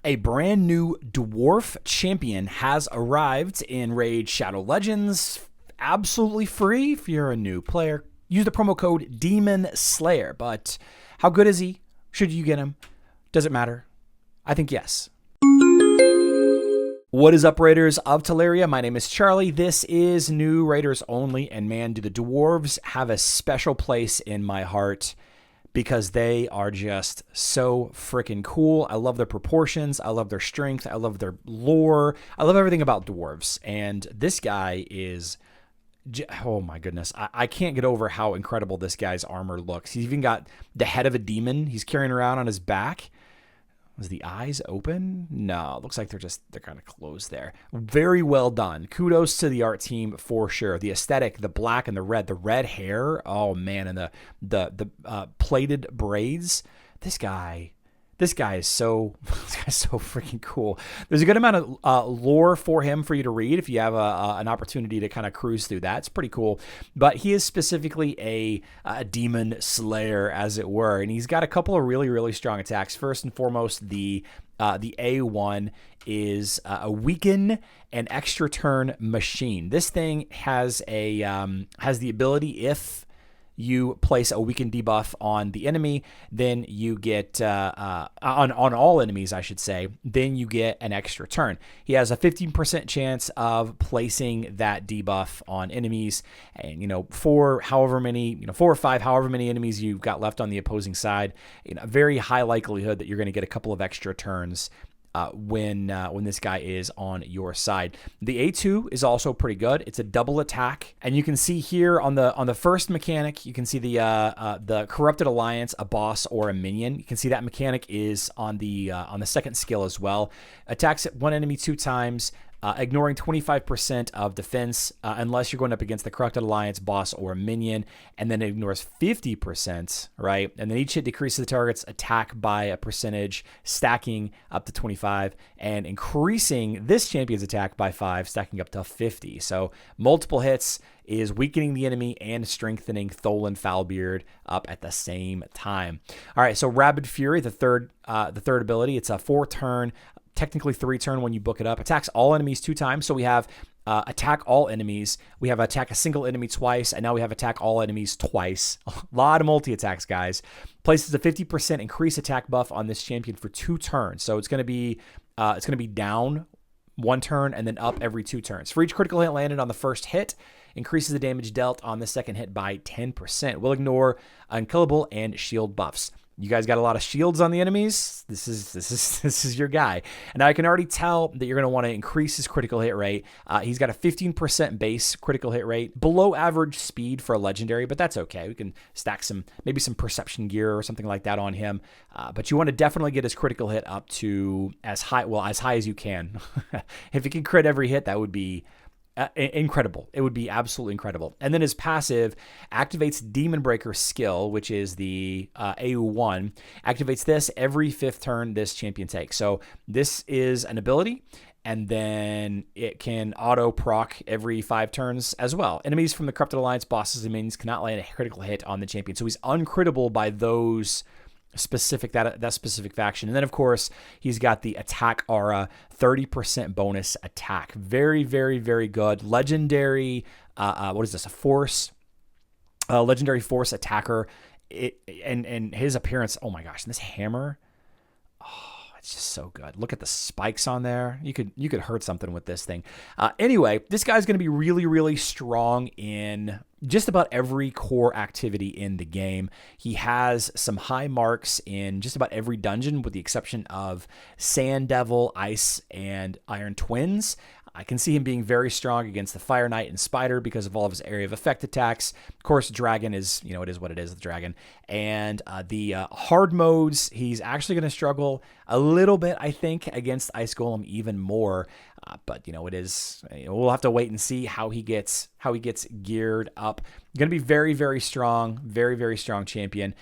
A brand new Dwarf champion has arrived in Raid Shadow Legends, absolutely free if you're a new player. Use the promo code Demon Slayer. But how good is he? Should you get him? Does it matter? I think yes. What is up, Raiders of Teleria? My name is Charlie. This is New Raiders Only, and man, do the Dwarves have a special place in my heart because they are just so freaking cool. I love their proportions. I love their strength. I love their lore. I love everything about dwarves. And this guy is, oh my goodness. I can't get over how incredible this guy's armor looks. He's even got the head of a demon he's carrying around on his back. Was the eyes open? No, it looks like they're kind of closed there. Very well done. Kudos to the art team for sure. The aesthetic, the black and the red hair. Oh man, and the plaited braids. This guy is so freaking cool. There's a good amount of lore for him for you to read if you have an opportunity to kind of cruise through that. It's pretty cool. But he is specifically a demon slayer, as it were, and he's got a couple of really, really strong attacks. First and foremost, the A1 is a weaken and extra turn machine. This thing has the ability, if you place a weakened debuff on the enemy, then you get, on all enemies, I should say, then you get an extra turn. He has a 15% chance of placing that debuff on enemies, and, four or five, however many enemies you've got left on the opposing side, a very high likelihood that you're going to get a couple of extra turns when this guy is on your side. The A2 is also pretty good. It's a double attack, and you can see here on the first mechanic, you can see the Corrupted Alliance, a boss or a minion. You can see that mechanic is on the second skill as well. Attacks one enemy 2 times. Ignoring 25% of defense unless you're going up against the Corrupted Alliance, boss, or minion, and then it ignores 50%, right? And then each hit decreases the target's attack by a percentage, stacking up to 25, and increasing this champion's attack by 5, stacking up to 50. So multiple hits is weakening the enemy and strengthening Tholan Foulbeard up at the same time. All right, so Rabid Fury, the third ability, it's a 4-turn, technically 3-turn when you book it up. Attacks all enemies 2 times. So we have attack all enemies. We have attack a single enemy twice, and now we have attack all enemies twice. A lot of multi-attacks, guys. Places a 50% increased attack buff on this champion for 2 turns. So it's going to be down 1 turn and then up every 2 turns. For each critical hit landed on the first hit, increases the damage dealt on the second hit by 10%. We'll ignore unkillable and shield buffs. You guys got a lot of shields on the enemies. This is your guy. And I can already tell that you're going to want to increase his critical hit rate. He's got a 15% base critical hit rate, below average speed for a legendary, but that's okay. We can stack maybe some perception gear or something like that on him. But you want to definitely get his critical hit up to as high as you can. If you can crit every hit, that would be incredible. It would be absolutely incredible. And then his passive activates Demon Breaker skill, which is the AU1. Activates this every 5th turn this champion takes. So this is an ability, and then it can auto proc every 5 turns as well. Enemies from the Corrupted Alliance, bosses, and minions cannot land a critical hit on the champion. So he's uncrittable by those specific that specific faction. And then of course he's got the attack aura, 30% bonus attack. Very, very, very good. Legendary what is this, a force, legendary force attacker. And his appearance, oh my gosh, and this hammer, it's just so good. Look at the spikes on there. You could hurt something with this thing. Anyway, this guy's going to be really, really strong in just about every core activity in the game. He has some high marks in just about every dungeon, with the exception of Sand Devil, Ice, and Iron Twins. I can see him being very strong against the Fire Knight and Spider because of all of his area of effect attacks. Of course, Dragon is, it is what it is, the Dragon. And the hard modes, he's actually going to struggle a little bit, I think, against Ice Golem even more. But it is. We'll have to wait and see how he gets geared up. Going to be very, very strong, very, very strong champion.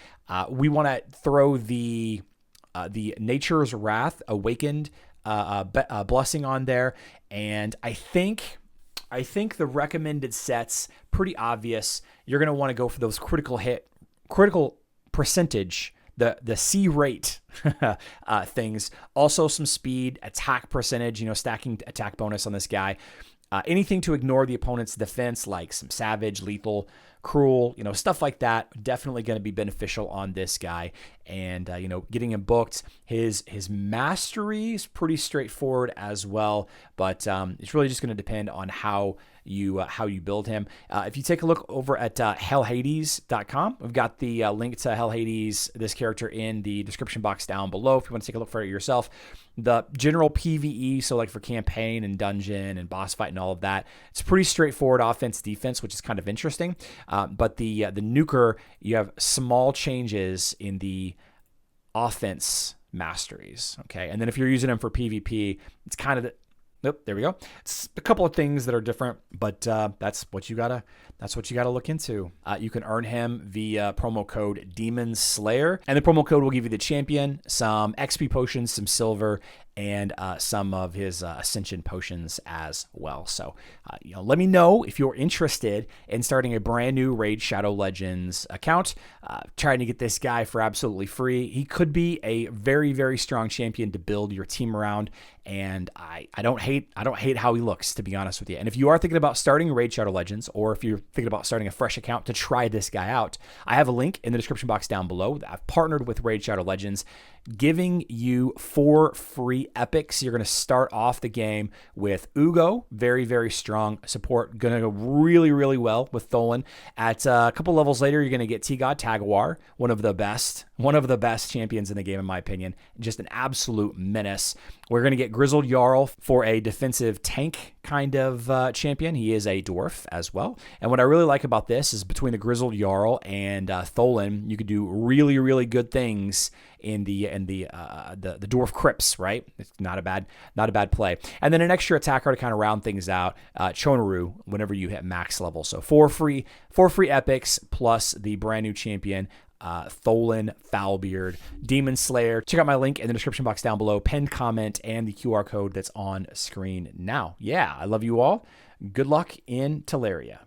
We want to throw the Nature's Wrath Awakened blessing on there, and I think the recommended sets pretty obvious. You're going to want to go for those critical percentage the C rate things. Also some speed, attack percentage, stacking attack bonus on this guy. Anything to ignore the opponent's defense, like some savage, lethal, cruel, stuff like that, definitely going to be beneficial on this guy. And, getting him booked, his mastery is pretty straightforward as well, but it's really just going to depend on how you build him. If you take a look over at hellhades.com, we've got the link to Hell Hades, this character, in the description box down below if you want to take a look for it yourself. The general PvE, so like for campaign and dungeon and boss fight and all of that, it's pretty straightforward offense defense, which is kind of interesting. But the nuker, you have small changes in the offense masteries. Okay, and then if you're using them for PvP, it's kind of Nope, there we go. It's a couple of things that are different, but that's what you gotta look into. You can earn him via promo code Demon Slayer, and the promo code will give you the champion, some XP potions, some silver, and some of his ascension potions as well. So, let me know if you're interested in starting a brand new Raid Shadow Legends account. Trying to get this guy for absolutely free. He could be a very, very strong champion to build your team around. And I don't hate how he looks, to be honest with you. And if you are thinking about starting Raid Shadow Legends, or if you're thinking about starting a fresh account to try this guy out, I have a link in the description box down below. I've partnered with Raid Shadow Legends, giving you 4 free epics. You're going to start off the game with Uugo, very, very strong support, going to go really, really well with Tholen. At a couple levels later, you're going to get Tagoar, one of the best champions in the game, in my opinion. Just an absolute menace. We're going to get Grizzled Jarl for a defensive tank kind of champion. He is a dwarf as well. And what I really like about this is between the Grizzled Jarl and Tholen, you could do really, really good things in the dwarf crypts, right? It's not a bad play. And then an extra attacker to kind of round things out, Chonoru, whenever you hit max level. So 4 free epics plus the brand new champion, Tholen Foulbeard, Demon Slayer. Check out my link in the description box down below, pinned comment, and the QR code that's on screen now. Yeah, I love you all. Good luck in Teleria.